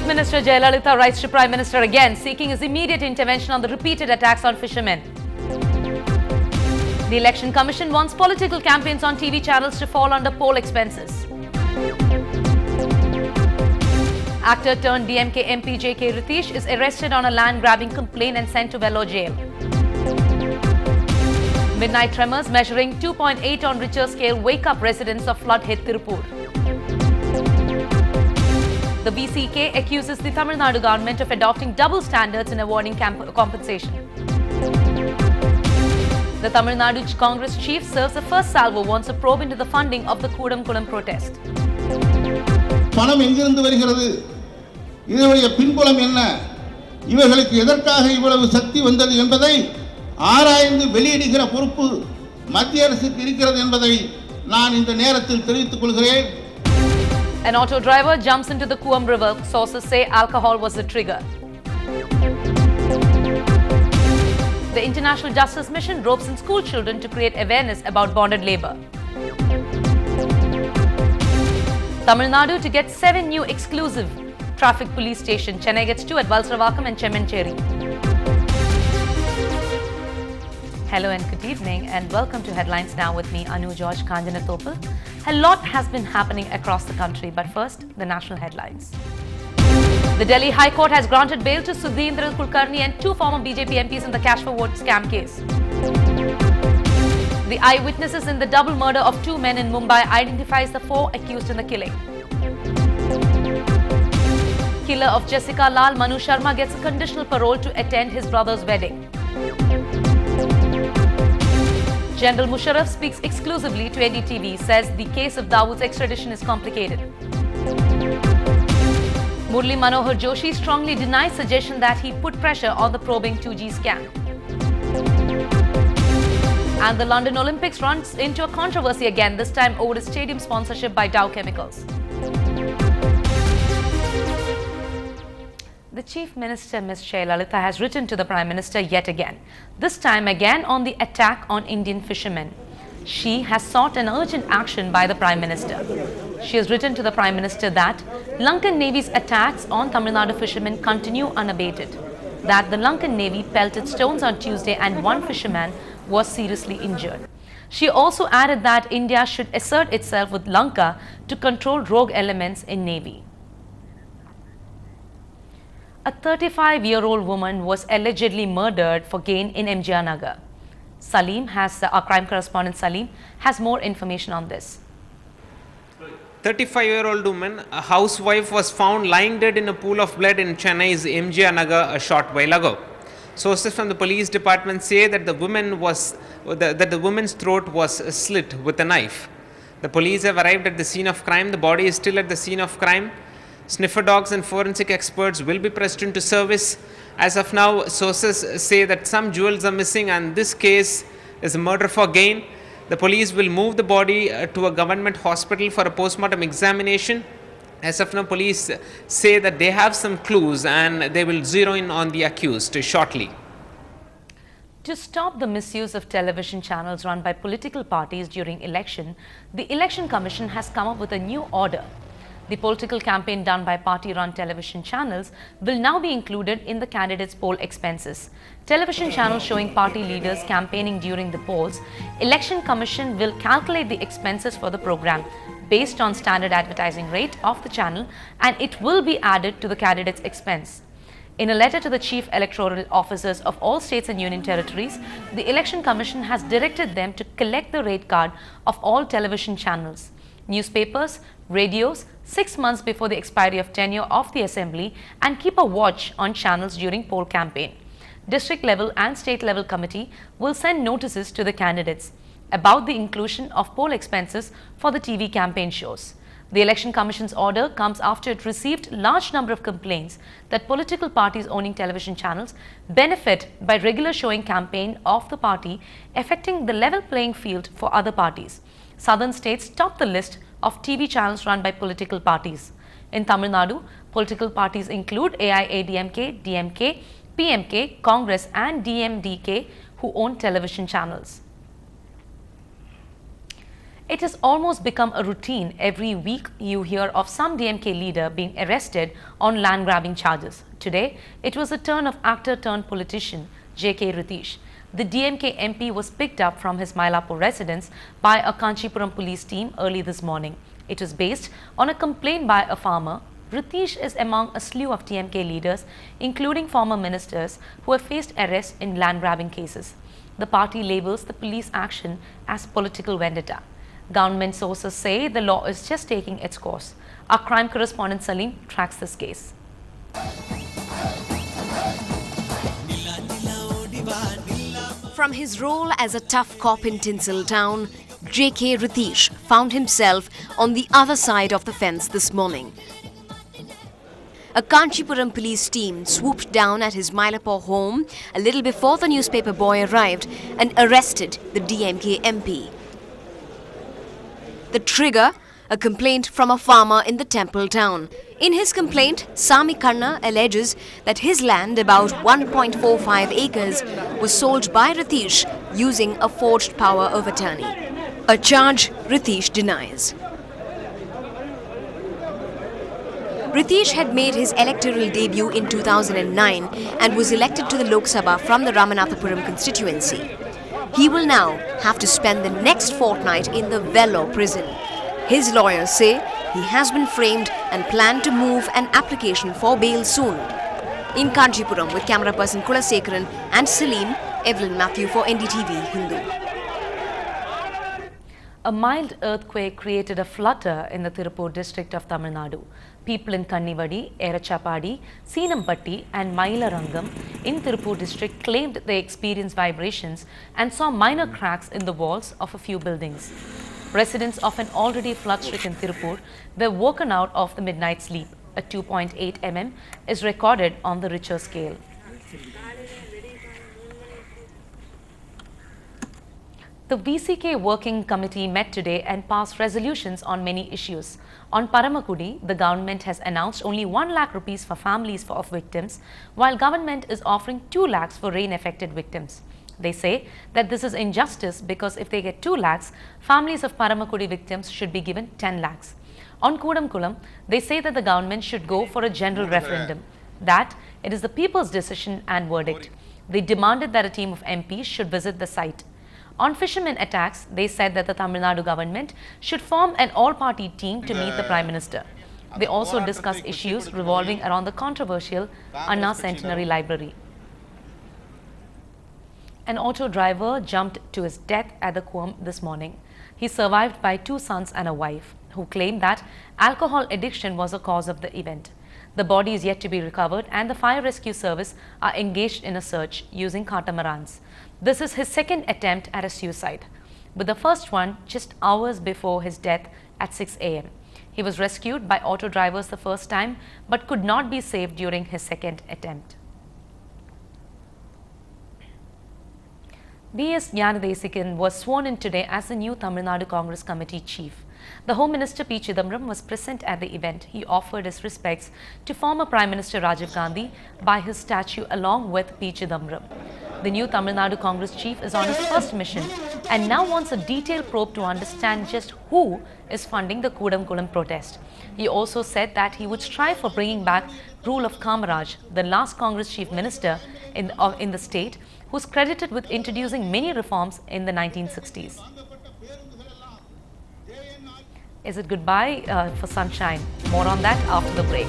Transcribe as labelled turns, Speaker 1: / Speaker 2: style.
Speaker 1: Minister Jayalalitha writes to Prime Minister again, seeking his immediate intervention on the repeated attacks on fishermen. The Election Commission wants political campaigns on TV channels to fall under poll expenses. Actor turned DMK MP J.K. Ritesh is arrested on a land-grabbing complaint and sent to Vellore jail. Midnight tremors measuring 2.8 on Richter scale wake up residents of flood-hit Tirupur. The VCK accuses the Tamil Nadu government of adopting double standards in awarding compensation. The Tamil Nadu Congress chief serves the first salvo, wants a probe into the funding of the Kudam protest.
Speaker 2: பணம் எங்கிருந்து வருகிறது, இதனுடைய பின்புலம் என்ன, இவர்களுக்கு எதற்காக இவ்வளவு சக்தி வந்தது என்பதை ஆராய்ந்து வெளியிடுகிற பொறுப்பு மத்திய அரசுக்கு இருக்கிறது என்பதை நான் இந்த நேரத்தில் தெரிவித்துக் கொள்கிறேன்.
Speaker 1: An auto driver jumps into the Kuam river. Sources say alcohol was the trigger. The International Justice Mission ropes in school children to create awareness about bonded labor. Tamil Nadu to get 7 new exclusive traffic police stations. Chennai gets 2 at Valsravakam and Chemencheri. Hello and good evening and welcome to Headlines Now with me, Anu George Kanjanathopal. A lot has been happening across the country, but first, the national headlines. The Delhi High Court has granted bail to Sudhindra Kulkarni and 2 former BJP MPs in the cash for vote scam case. The eyewitnesses in the double murder of 2 men in Mumbai identifies the 4 accused in the killing. Killer of Jessica Lal, Manu Sharma gets a conditional parole to attend his brother's wedding. General Musharraf speaks exclusively to NDTV, says the case of Dawood's extradition is complicated. Murli Manohar Joshi strongly denies suggestion that he put pressure on the probing 2G scam. And the London Olympics runs into a controversy again, this time over the stadium sponsorship by Dow Chemicals. The Chief Minister, Ms. Jayalalitha, has written to the Prime Minister yet again, this time again on the attack on Indian fishermen. She has sought an urgent action by the Prime Minister. She has written to the Prime Minister that Lankan Navy's attacks on Tamil Nadu fishermen continue unabated, that the Lankan Navy pelted stones on Tuesday and 1 fisherman was seriously injured. She also added that India should assert itself with Lanka to control rogue elements in Navy. A 35-year-old woman was allegedly murdered for gain in MGR Nagar. Our crime correspondent Salim has more information on this.
Speaker 3: 35-year-old woman, a housewife, was found lying dead in a pool of blood in Chennai's MGR Nagar a short while ago. Sources from the police department say that the woman's throat was slit with a knife. The police have arrived at the scene of crime. The body is still at the scene of crime. Sniffer dogs and forensic experts will be pressed into service. As of now, sources say that some jewels are missing and this case is a murder for gain. The police will move the body to a government hospital for a post-mortem examination. As of now, police say that they have some clues and they will zero in on the accused shortly.
Speaker 1: To stop the misuse of television channels run by political parties during election, the Election Commission has come up with a new order. The political campaign done by party-run television channels will now be included in the candidates' poll expenses. Television channels showing party leaders campaigning during the polls, Election Commission will calculate the expenses for the program based on standard advertising rate of the channel, and it will be added to the candidates' expense. In a letter to the chief electoral officers of all states and union territories, the Election Commission has directed them to collect the rate card of all television channels, newspapers, radios 6 months before the expiry of tenure of the assembly, and keep a watch on channels during poll campaign. District level and state level committee will send notices to the candidates about the inclusion of poll expenses for the TV campaign shows. The Election Commission's order comes after it received large number of complaints that political parties owning television channels benefit by regular showing campaign of the party, affecting the level playing field for other parties. Southern states top the list of TV channels run by political parties. In Tamil Nadu, political parties include AIADMK, DMK, PMK, Congress and DMDK who own television channels. It has almost become a routine. Every week you hear of some DMK leader being arrested on land grabbing charges. Today, it was the turn of actor turned politician J.K. Ritesh. The DMK MP was picked up from his Mylapore residence by a Kanchipuram police team early this morning. It was based on a complaint by a farmer. Ritesh is among a slew of DMK leaders, including former ministers, who have faced arrest in land grabbing cases. The party labels the police action as political vendetta. Government sources say the law is just taking its course. Our crime correspondent Salim tracks this case.
Speaker 4: From his role as a tough cop in Tinseltown, J.K. Ritesh found himself on the other side of the fence this morning. A Kanchipuram police team swooped down at his Mylapore home a little before the newspaper boy arrived and arrested the DMK MP. The trigger, a complaint from a farmer in the temple town. In his complaint, Sami Kanna alleges that his land, about 1.45 acres, was sold by Ritesh using a forged power of attorney. A charge Ritesh denies. Ritesh had made his electoral debut in 2009 and was elected to the Lok Sabha from the Ramanathapuram constituency. He will now have to spend the next fortnight in the Vellore prison. His lawyers say he has been framed and plan to move an application for bail soon. In Kanchipuram, with camera person Kulasekaran and Salim, Evelyn Matthew for NDTV Hindu.
Speaker 1: A mild earthquake created a flutter in the Tirupur district of Tamil Nadu. People in Kannivadi, Erachapadi, Seenampatti and Mailarangam in Tirupur district claimed they experienced vibrations and saw minor cracks in the walls of a few buildings. Residents of an already flood-stricken Tirupur were woken out of the midnight sleep. A 2.8 mm is recorded on the Richter scale. The VCK Working Committee met today and passed resolutions on many issues. On Paramakudi, the government has announced only 1 lakh rupees for families of victims, while government is offering 2 lakhs for rain-affected victims. They say that this is injustice because if they get 2 lakhs, families of Paramakudi victims should be given 10 lakhs. On Kudamkulam, they say that the government should go for a general referendum, that it is the people's decision and verdict. They demanded that a team of MPs should visit the site. On fishermen attacks, they said that the Tamil Nadu government should form an all-party team to meet the Prime Minister. They also discussed issues revolving around the controversial Anna Centenary Library. An auto driver jumped to his death at the Kuam this morning. He survived by 2 sons and a wife, who claimed that alcohol addiction was the cause of the event. The body is yet to be recovered and the fire rescue service are engaged in a search using catamarans. This is his second attempt at a suicide, with the first one just hours before his death at 6 a.m. He was rescued by auto drivers the first time but could not be saved during his second attempt. B.S. Jnanadesikan was sworn in today as the new Tamil Nadu Congress Committee Chief. The Home Minister P. Chidambaram was present at the event. He offered his respects to former Prime Minister Rajiv Gandhi by his statue along with P. Chidambaram. The new Tamil Nadu Congress Chief is on his first mission and now wants a detailed probe to understand just who is funding the Kudamkulam protest. He also said that he would strive for bringing back rule of Kamaraj, the last Congress Chief Minister in the state, who is credited with introducing many reforms in the 1960s. Is it goodbye for sunshine? More on that after the break.